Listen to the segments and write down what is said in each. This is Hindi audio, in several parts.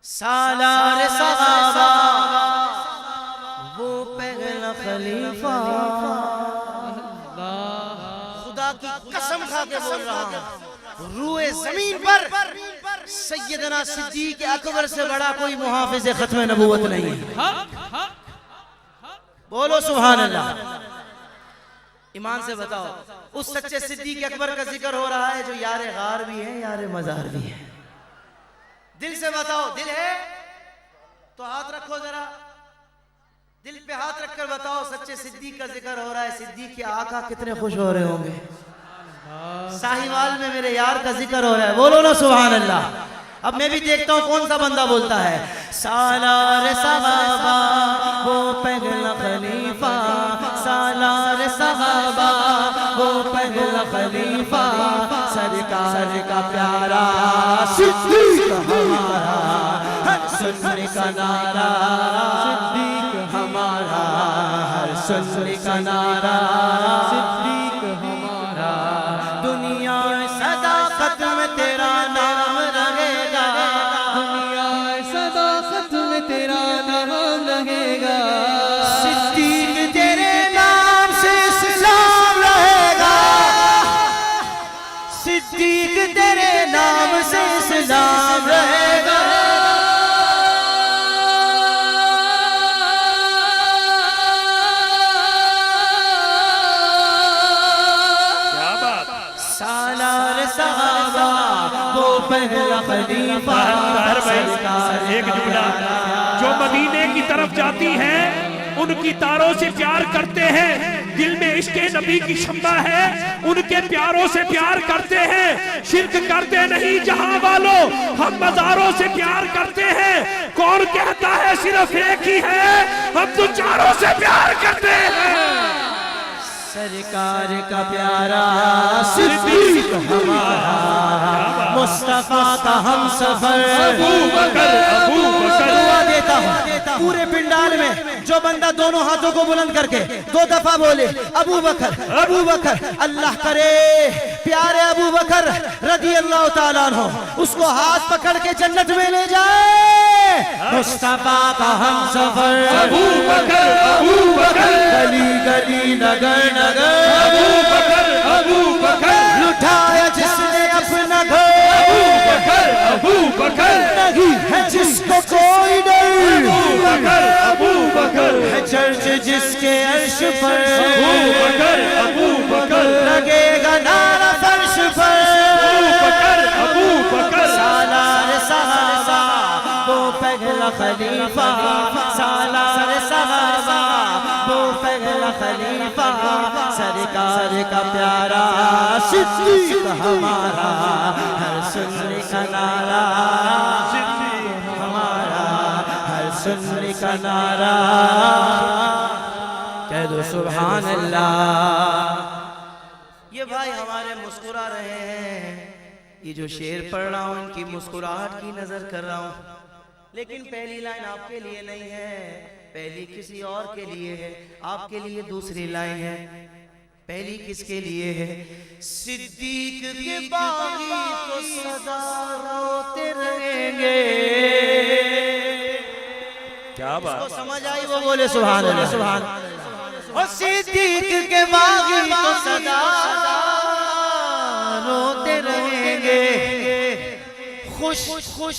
सालार सहाबा वो पहला खलीफा, खुदा की कसम खा के बोल रहा हूं, रूए जमीन पर सैयदना सिद्दीक अकबर से बड़ा कोई मुहाफिज खत्म नबूवत नहीं है। बोलो सुभान अल्लाह। ईमान से बताओ, उस सच्चे सिद्दीक अकबर का जिक्र हो रहा है जो यारे गार भी है, यारे मजार भी है। दिल से बताओ, दिल है तो हाथ रखो जरा, दिल पे हाथ रखकर बताओ, सच्चे सिद्दीक का जिक्र हो रहा है। सिद्दीक के आका कितने खुश हो रहे होंगे। साहिवाल में मेरे यार का जिक्र हो रहा है, बोलो ना सुभान अल्लाह। अब मैं भी देखता हूँ कौन सा बंदा बोलता है। सालार सहाबा वो पहला खलीफा, सालार सहाबा वो पहला खलीफा, सरकार का प्यारा सिद्दीक हमारा, हर सुनने का नारा सिद्दीक हमारा, हर सुनने का नारा सिद्दीक हमारा। दुनिया सदाकत में तेरा नाम रहेगा, दुनिया सदाकत में तेरा नाम रहेगा। सिद्दीक तेरे नाम से इस्लाम रहेगा, सिद्दीक तेरे नाम से इस्लाम रहेगा। एक जुमला, जो मदीने की तरफ जाती हैं उनकी तारों से प्यार करते हैं, दिल में इश्क़े नबी की शम्मा है, उनके प्यारों से प्यार करते हैं। शिर्क करते नहीं जहां वालों, हम मज़ारों से प्यार करते हैं। कौन कहता है सिर्फ एक ही है, हम तो चारों से प्यार करते हैं। सरकार का प्यारा सिद्दीक हमारा, मुस्तफा का हम सफर अबू बकर दुआ देता हूँ पूरे पिंडाल में जो बंदा दोनों हाथों को बुलंद करके 2 दफा बोले अबू बकर, अबू बकर, अल्लाह करे प्यारे अबू बकर रज़ी अल्लाह ताला अन्हु उसको हाथ पकड़ के जन्नत में ले जाए। मुस्तफा का हम सफर अबू बकर गली गली नगर नगर अबू बकर लुटाया जिसने अपना घर, अबू बकर नहीं है जिसको कोई डर, अबू बकर है चर्च जिसके अर्श पर, अबू बकर लगेगा नारा फर्श पर। अबू बकर सालार सहाबा वो पहला खलीफा, सालार सहाबा वो पहला खलीफा, सरकार का प्यारा सिद्दीक हमारा, हर सुनने का नारा सिद्दीक हमारा, हर सुनने का नारा। कह दो सुभान अल्लाह। ये भाई हमारे मुस्कुरा रहे हैं, ये जो शेर पढ़ रहा हूँ इनकी मुस्कुराहट की नजर कर रहा हूँ, लेकिन पहली लाइन आपके लिए नहीं है, पहली किसी और के लिए है, आपके लिए दूसरी लाइन है। पहली किसके लिए है? सिद्दीक के बागी तो सदा रोते रहेंगे। क्या बात, समझ आई? वो बोले सुभान अल्लाह, सुभान। और सिद्दीक के बागी तो सदा रोते रहेंगे, खुश खुश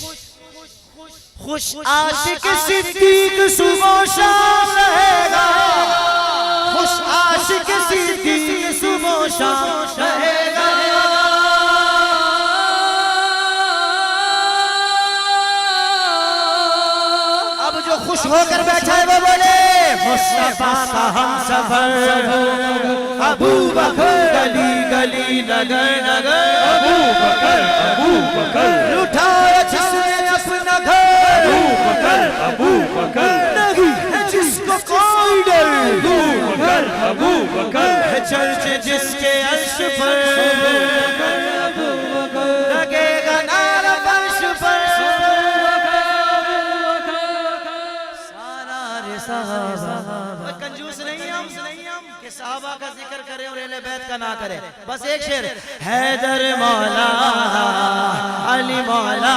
खुश आशिक सिद्दीक सुबह शाम रहेगा, खुश आशिक सिद्दीक सुबह शाम रहेगा। अब जो खुश होकर बैठा है वो बोले मुस्तफा का हम सफर अबू बकर गली गली नगर नगर, अबू बकर लुटाया जिसने अपना घर, अबू बकर नहीं है जिसको कोई डर, अबू बकर है चर्च जिसके अर्श पर, लगेगा नारा फर्श पर। सालार सहाबा कंजूस नहीं हम, कि साहबा का जिक्र करे और अहले बैत का ना करे। बस एक शेर, हैदर मौला अली मौला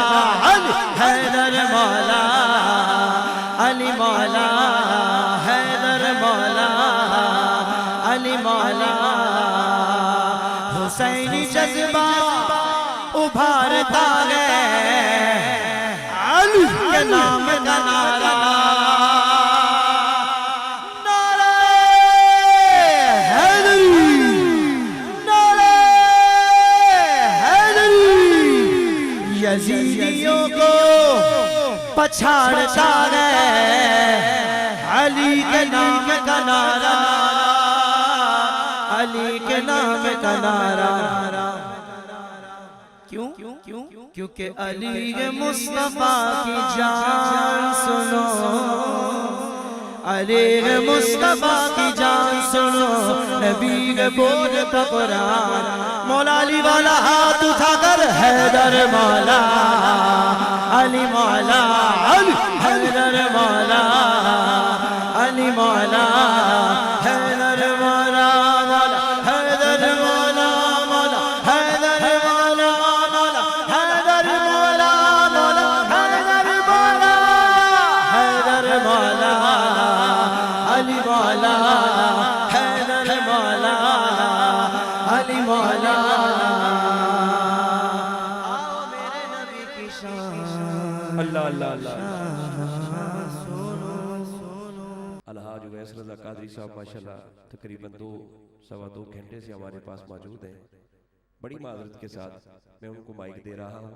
अली, हैदर मौला अली मौला, हैदर मौला अली मौला। हुसैनी जज्बा उभारता है अली के नाम का नारा, नारा हैदरी, नारा हैदरी। यजीदियों को पछाड़ता है अली के नाम का नारा, अली के नाम का नारा। क्यों? क्योंकि अली के मुस्तफा की जान सुनो, अली के मुस्तफा की जान सुनो, नबी के बोल का कुरान। मौला अली वाला हाथ उठाकर हैदर मौला अली मौला अली, हैदर मौला अली मौला, हैदर मौला मौला, हैदर मौला मौला, हैदर मौला मौला, हैदर मौला मौला, हैदर मौला, हैदर मौला अली मौला, हैदर मौला अली मौला। आओ मेरे नबी की शान, अल्लाह अल्लाह अल्लाह। अलहाज उवैस रज़ा कादरी साहब माशाल्लाह तकरीबन 2-2.25 घंटे से हमारे पास मौजूद हैं। बड़ी माजरत के साथ मैं उनको माइक दे रहा हूँ।